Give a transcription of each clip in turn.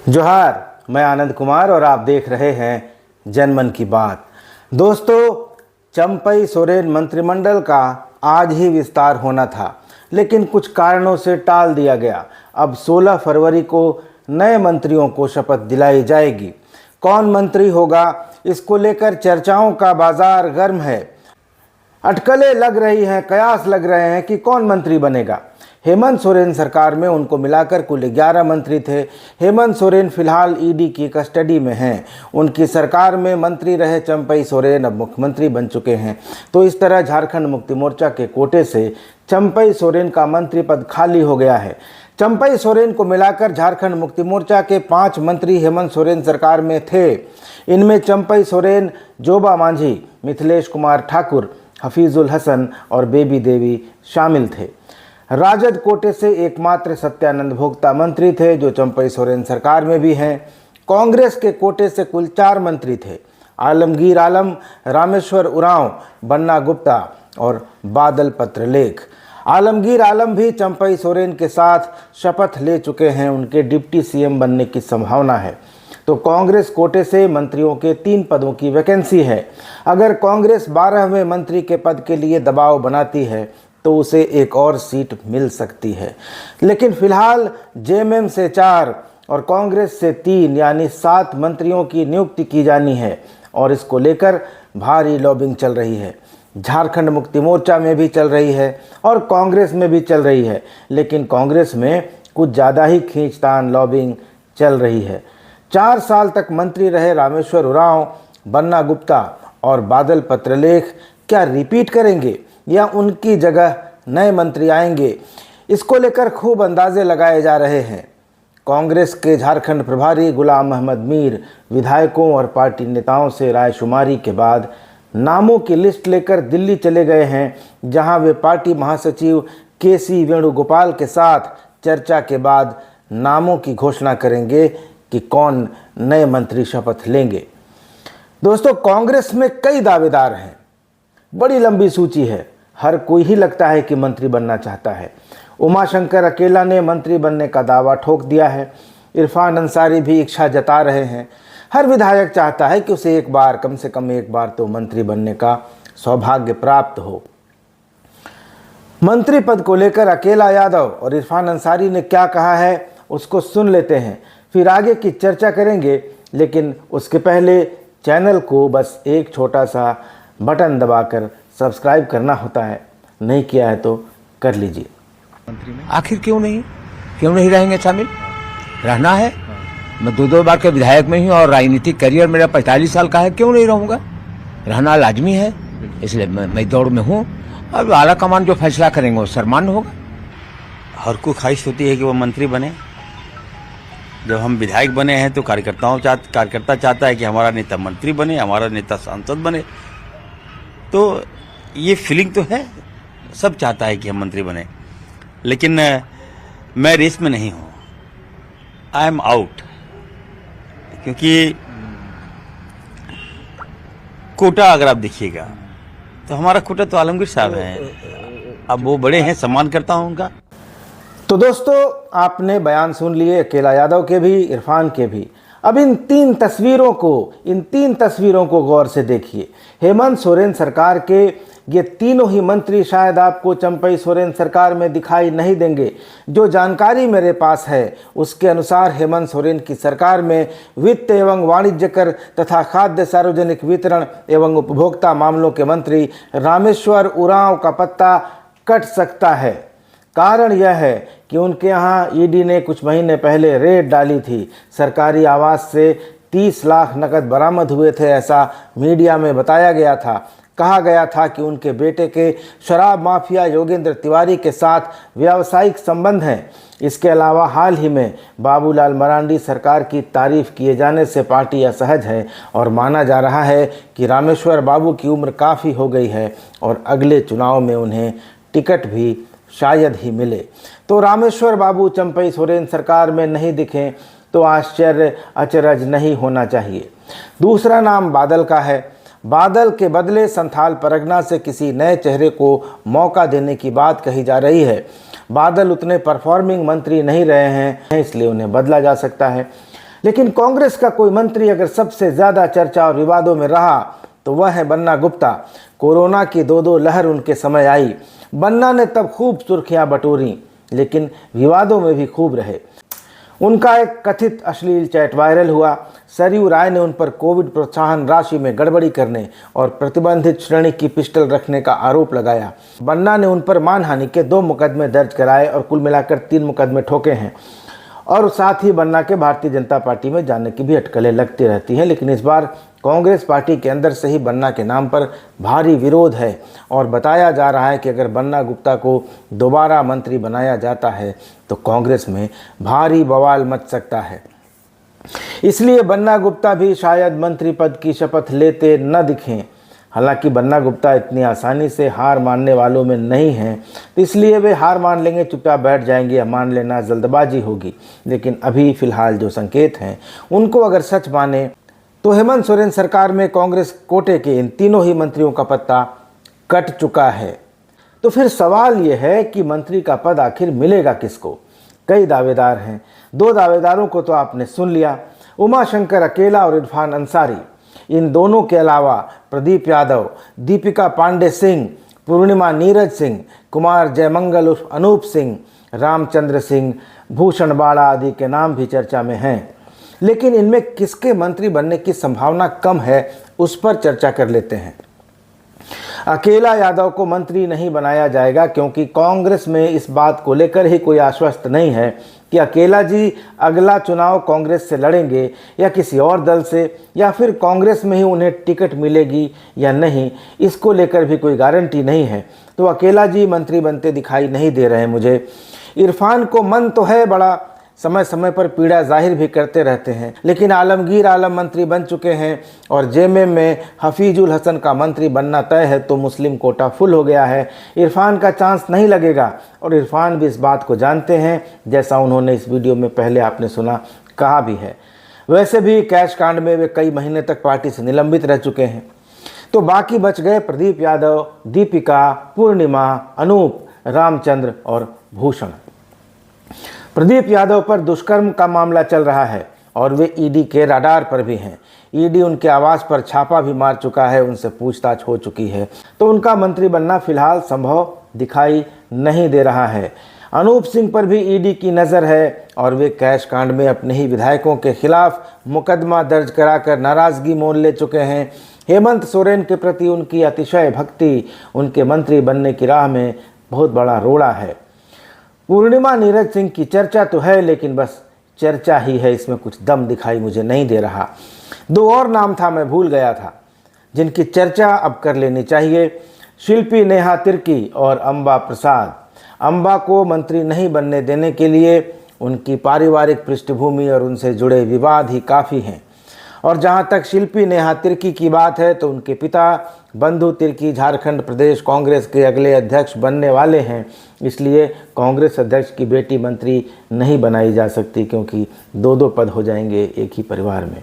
जोहार, मैं आनंद कुमार और आप देख रहे हैं जनमन की बात। दोस्तों, चंपई सोरेन मंत्रिमंडल का आज ही विस्तार होना था, लेकिन कुछ कारणों से टाल दिया गया। अब 16 फरवरी को नए मंत्रियों को शपथ दिलाई जाएगी। कौन मंत्री होगा, इसको लेकर चर्चाओं का बाजार गर्म है। अटकलें लग रही हैं, कयास लग रहे हैं कि कौन मंत्री बनेगा। हेमंत सोरेन सरकार में उनको मिलाकर कुल 11 मंत्री थे। हेमंत सोरेन फिलहाल ईडी की कस्टडी में हैं। उनकी सरकार में मंत्री रहे चंपई सोरेन अब मुख्यमंत्री बन चुके हैं। तो इस तरह झारखंड मुक्ति मोर्चा के कोटे से चंपई सोरेन का मंत्री पद खाली हो गया है। चंपई सोरेन को मिलाकर झारखंड मुक्ति मोर्चा के 5 मंत्री हेमंत सोरेन सरकार में थे। इनमें चंपई सोरेन, जोबा मांझी, मिथिलेश कुमार ठाकुर, हफीजुल हसन और बेबी देवी शामिल थे। राजद कोटे से एकमात्र सत्यानंद भोक्ता मंत्री थे, जो चंपई सोरेन सरकार में भी हैं। कांग्रेस के कोटे से कुल 4 मंत्री थे: आलमगीर आलम, रामेश्वर उरांव, बन्ना गुप्ता और बादल पत्रलेख। आलमगीर आलम भी चंपई सोरेन के साथ शपथ ले चुके हैं। उनके डिप्टी सीएम बनने की संभावना है। तो कांग्रेस कोटे से मंत्रियों के 3 पदों की वैकेंसी है। अगर कांग्रेस 12वें मंत्री के पद के लिए दबाव बनाती है तो उसे एक और सीट मिल सकती है। लेकिन फिलहाल जेएमएम से 4 और कांग्रेस से 3 यानी 7 मंत्रियों की नियुक्ति की जानी है और इसको लेकर भारी लॉबिंग चल रही है। झारखंड मुक्ति मोर्चा में भी चल रही है और कांग्रेस में भी चल रही है, लेकिन कांग्रेस में कुछ ज़्यादा ही खींचतान लॉबिंग चल रही है। 4 साल तक मंत्री रहे रामेश्वर उरांव, बन्ना गुप्ता और बादल पत्रलेख क्या रिपीट करेंगे या उनकी जगह नए मंत्री आएंगे, इसको लेकर खूब अंदाजे लगाए जा रहे हैं। कांग्रेस के झारखंड प्रभारी गुलाम अहमद मीर विधायकों और पार्टी नेताओं से रायशुमारी के बाद नामों की लिस्ट लेकर दिल्ली चले गए हैं, जहां वे पार्टी महासचिव केसी वेणुगोपाल के साथ चर्चा के बाद नामों की घोषणा करेंगे कि कौन नए मंत्री शपथ लेंगे। दोस्तों, कांग्रेस में कई दावेदार हैं, बड़ी लंबी सूची है। हर कोई ही लगता है कि मंत्री बनना चाहता है। उमाशंकर अकेला ने मंत्री बनने का दावा ठोक दिया है। इरफान अंसारी भी इच्छा जता रहे हैं। हर विधायक चाहता है कि उसे एक बार, कम से कम एक बार तो मंत्री बनने का सौभाग्य प्राप्त हो। मंत्री पद को लेकर अकेला यादव और इरफान अंसारी ने क्या कहा है, उसको सुन लेते हैं, फिर आगे की चर्चा करेंगे। लेकिन उसके पहले चैनल को बस एक छोटा सा बटन दबाकर सब्सक्राइब करना होता है, नहीं किया है तो कर लीजिए। आखिर क्यों नहीं रहेंगे शामिल? रहना है। मैं 2 बार के विधायक में हूँ और राजनीतिक करियर मेरा 45 साल का है, क्यों नहीं रहूँगा? रहना लाजमी है, इसलिए मैं दौड़ में हूँ और आला कमान जो फैसला करेंगे वो सम्मान्य होगा। हर को ख्वाहिश होती है कि वो मंत्री बने। जब हम विधायक बने हैं तो कार्यकर्ता चाहता है कि हमारा नेता मंत्री बने, हमारा नेता सांसद बने। तो ये फीलिंग तो है, सब चाहता है कि हम मंत्री बने, लेकिन मैं रेस में नहीं हूँ। आई एम आउट, क्योंकि कोटा अगर आप देखिएगा तो हमारा कोटा तो आलमगीर साहब हैं। अब वो बड़े हैं, सम्मान करता हूँ उनका। तो दोस्तों, आपने बयान सुन लिए अकेला यादव के भी, इरफान के भी। अब इन 3 तस्वीरों को गौर से देखिए। हेमंत सोरेन सरकार के ये तीनों ही मंत्री शायद आपको चंपई सोरेन सरकार में दिखाई नहीं देंगे। जो जानकारी मेरे पास है उसके अनुसार हेमंत सोरेन की सरकार में वित्त एवं वाणिज्य कर तथा खाद्य सार्वजनिक वितरण एवं उपभोक्ता मामलों के मंत्री रामेश्वर उरांव का पत्ता कट सकता है। कारण यह है कि उनके यहाँ ईडी ने कुछ महीने पहले रेड डाली थी। सरकारी आवास से 30 लाख नकद बरामद हुए थे, ऐसा मीडिया में बताया गया था। कहा गया था कि उनके बेटे के शराब माफिया योगेंद्र तिवारी के साथ व्यावसायिक संबंध हैं। इसके अलावा हाल ही में बाबूलाल मरांडी सरकार की तारीफ किए जाने से पार्टी असहज है और माना जा रहा है कि रामेश्वर बाबू की उम्र काफ़ी हो गई है और अगले चुनाव में उन्हें टिकट भी शायद ही मिले। तो रामेश्वर बाबू चंपई सोरेन सरकार में नहीं दिखें तो आश्चर्य अचरज नहीं होना चाहिए। दूसरा नाम बादल का है। बादल के बदले संथाल परगना से किसी नए चेहरे को मौका देने की बात कही जा रही है। बादल उतने परफॉर्मिंग मंत्री नहीं रहे हैं, इसलिए उन्हें बदला जा सकता है। लेकिन कांग्रेस का कोई मंत्री अगर सबसे ज़्यादा चर्चा और विवादों में रहा तो वह है बन्ना गुप्ता। कोरोना की दो लहर उनके समय आई। बन्ना ने तब खूब सुर्खियां बटोरी, लेकिन विवादों में भी खूब रहे। उनका एक कथित अश्लील चैट वायरल हुआ। सरयू राय ने उन पर कोविड प्रोत्साहन राशि में गड़बड़ी करने और प्रतिबंधित श्रेणी की पिस्टल रखने का आरोप लगाया। बन्ना ने उन पर मानहानि के 2 मुकदमे दर्ज कराए और कुल मिलाकर 3 मुकदमे ठोके हैं। और साथ ही बन्ना के भारतीय जनता पार्टी में जाने की भी अटकलें लगती रहती हैं। लेकिन इस बार कांग्रेस पार्टी के अंदर से ही बन्ना के नाम पर भारी विरोध है और बताया जा रहा है कि अगर बन्ना गुप्ता को दोबारा मंत्री बनाया जाता है तो कांग्रेस में भारी बवाल मच सकता है। इसलिए बन्ना गुप्ता भी शायद मंत्री पद की शपथ लेते न दिखें। हालांकि बन्ना गुप्ता इतनी आसानी से हार मानने वालों में नहीं हैं, तो इसलिए वे हार मान लेंगे, चुपचाप बैठ जाएंगे या मान लेना जल्दबाजी होगी। लेकिन अभी फिलहाल जो संकेत हैं उनको अगर सच माने तो हेमंत सोरेन सरकार में कांग्रेस कोटे के इन तीनों ही मंत्रियों का पत्ता कट चुका है। तो फिर सवाल ये है कि मंत्री का पद आखिर मिलेगा किसको? कई दावेदार हैं। 2 दावेदारों को तो आपने सुन लिया, उमाशंकर अकेला और इरफान अंसारी। इन दोनों के अलावा प्रदीप यादव, दीपिका पांडे सिंह, पूर्णिमा नीरज सिंह, कुमार जयमंगल उर्फ अनूप सिंह, रामचंद्र सिंह, भूषण बाड़ा आदि के नाम भी चर्चा में हैं। लेकिन इनमें किसके मंत्री बनने की संभावना कम है, उस पर चर्चा कर लेते हैं। अकेला यादव को मंत्री नहीं बनाया जाएगा क्योंकि कांग्रेस में इस बात को लेकर ही कोई आश्वस्त नहीं है कि अकेला जी अगला चुनाव कांग्रेस से लड़ेंगे या किसी और दल से, या फिर कांग्रेस में ही उन्हें टिकट मिलेगी या नहीं, इसको लेकर भी कोई गारंटी नहीं है। तो अकेला जी मंत्री बनते दिखाई नहीं दे रहे मुझे। इरफान को मन तो है बड़ा, समय समय पर पीड़ा जाहिर भी करते रहते हैं, लेकिन आलमगीर आलम मंत्री बन चुके हैं और जेएमएम में हफीजुल हसन का मंत्री बनना तय है, तो मुस्लिम कोटा फुल हो गया है। इरफान का चांस नहीं लगेगा और इरफान भी इस बात को जानते हैं, जैसा उन्होंने इस वीडियो में पहले आपने सुना कहा भी है। वैसे भी कैश कांड में वे कई महीने तक पार्टी से निलंबित रह चुके हैं। तो बाकी बच गए प्रदीप यादव, दीपिका, पूर्णिमा, अनूप, रामचंद्र और भूषण। प्रदीप यादव पर दुष्कर्म का मामला चल रहा है और वे ईडी के राडार पर भी हैं। ईडी उनके आवास पर छापा भी मार चुका है, उनसे पूछताछ हो चुकी है, तो उनका मंत्री बनना फिलहाल संभव दिखाई नहीं दे रहा है। अनूप सिंह पर भी ईडी की नज़र है और वे कैश कांड में अपने ही विधायकों के खिलाफ मुकदमा दर्ज कराकर नाराज़गी मोल ले चुके हैं। हेमंत सोरेन के प्रति उनकी अतिशय भक्ति उनके मंत्री बनने की राह में बहुत बड़ा रोड़ा है। पूर्णिमा नीरज सिंह की चर्चा तो है, लेकिन बस चर्चा ही है, इसमें कुछ दम दिखाई मुझे नहीं दे रहा। 2 और नाम था, मैं भूल गया था, जिनकी चर्चा अब कर लेनी चाहिए। शिल्पी नेहा तिर्की और अंबा प्रसाद। अंबा को मंत्री नहीं बनने देने के लिए उनकी पारिवारिक पृष्ठभूमि और उनसे जुड़े विवाद ही काफ़ी हैं। और जहां तक शिल्पी नेहा तिर्की की बात है तो उनके पिता बंधु तिर्की झारखंड प्रदेश कांग्रेस के अगले अध्यक्ष बनने वाले हैं, इसलिए कांग्रेस अध्यक्ष की बेटी मंत्री नहीं बनाई जा सकती क्योंकि 2 पद हो जाएंगे एक ही परिवार में।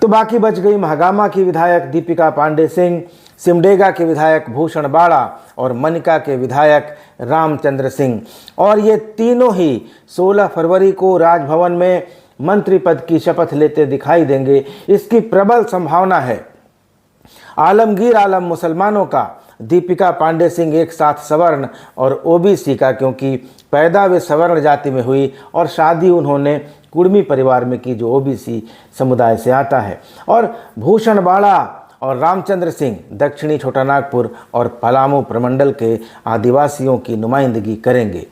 तो बाकी बच गई महागामा की विधायक दीपिका पांडे सिंह, सिमडेगा के विधायक भूषण बाड़ा और मनिका के विधायक रामचंद्र सिंह। और ये तीनों ही 16 फरवरी को राजभवन में मंत्री पद की शपथ लेते दिखाई देंगे। इसकी प्रबल संभावना है। आलमगीर आलम मुसलमानों का, दीपिका पांडे सिंह एक साथ सवर्ण और ओबीसी का, क्योंकि पैदा वे सवर्ण जाति में हुई और शादी उन्होंने कुर्मी परिवार में की जो ओबीसी समुदाय से आता है। और भूषण बाड़ा और रामचंद्र सिंह दक्षिणी छोटानागपुर और पलामू प्रमंडल के आदिवासियों की नुमाइंदगी करेंगे।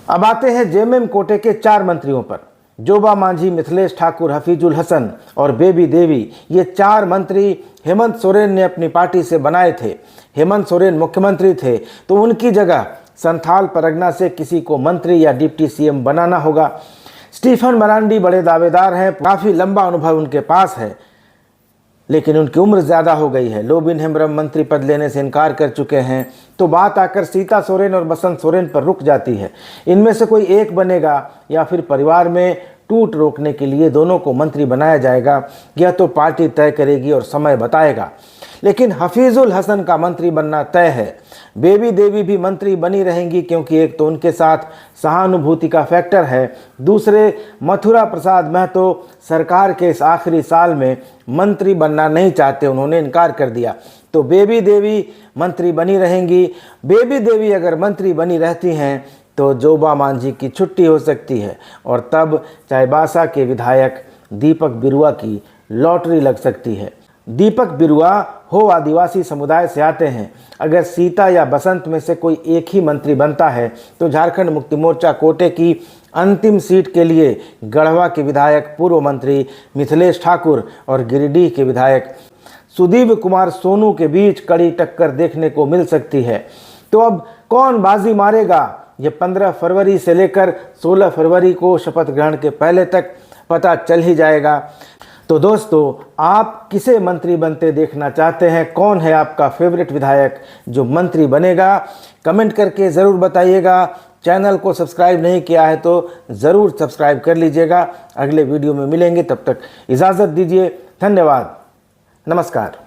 अब आते हैं जेएमएम कोटे के 4 मंत्रियों पर। जोबा मांझी, मिथिलेश ठाकुर, हफीजुल हसन और बेबी देवी, ये 4 मंत्री हेमंत सोरेन ने अपनी पार्टी से बनाए थे। हेमंत सोरेन मुख्यमंत्री थे तो उनकी जगह संथाल परगना से किसी को मंत्री या डिप्टी सीएम बनाना होगा। स्टीफन मरांडी बड़े दावेदार हैं, काफ़ी लंबा अनुभव उनके पास है, लेकिन उनकी उम्र ज़्यादा हो गई है। लोबिन हेम्ब्रम मंत्री पद लेने से इनकार कर चुके हैं। तो बात आकर सीता सोरेन और बसंत सोरेन पर रुक जाती है। इनमें से कोई एक बनेगा या फिर परिवार में टूट रोकने के लिए दोनों को मंत्री बनाया जाएगा, यह तो पार्टी तय करेगी और समय बताएगा। लेकिन हफीजुल हसन का मंत्री बनना तय है। बेबी देवी भी मंत्री बनी रहेंगी, क्योंकि एक तो उनके साथ सहानुभूति का फैक्टर है, दूसरे मथुरा प्रसाद महतो सरकार के इस आखिरी साल में मंत्री बनना नहीं चाहते, उन्होंने इनकार कर दिया। तो बेबी देवी मंत्री बनी रहेंगी। बेबी देवी अगर मंत्री बनी रहती हैं तो जोबा मांझी की छुट्टी हो सकती है और तब चाईबासा के विधायक दीपक बिरुआ की लॉटरी लग सकती है। दीपक बिरुआ हो आदिवासी समुदाय से आते हैं। अगर सीता या बसंत में से कोई एक ही मंत्री बनता है तो झारखंड मुक्ति मोर्चा कोटे की अंतिम सीट के लिए गढ़वा के विधायक पूर्व मंत्री मिथिलेश ठाकुर और गिरिडीह के विधायक सुदीप कुमार सोनू के बीच कड़ी टक्कर देखने को मिल सकती है। तो अब कौन बाजी मारेगा, ये 15 फरवरी से लेकर 16 फरवरी को शपथ ग्रहण के पहले तक पता चल ही जाएगा। तो दोस्तों, आप किसे मंत्री बनते देखना चाहते हैं? कौन है आपका फेवरेट विधायक जो मंत्री बनेगा? कमेंट करके ज़रूर बताइएगा। चैनल को सब्सक्राइब नहीं किया है तो ज़रूर सब्सक्राइब कर लीजिएगा। अगले वीडियो में मिलेंगे, तब तक इजाज़त दीजिए। धन्यवाद, नमस्कार।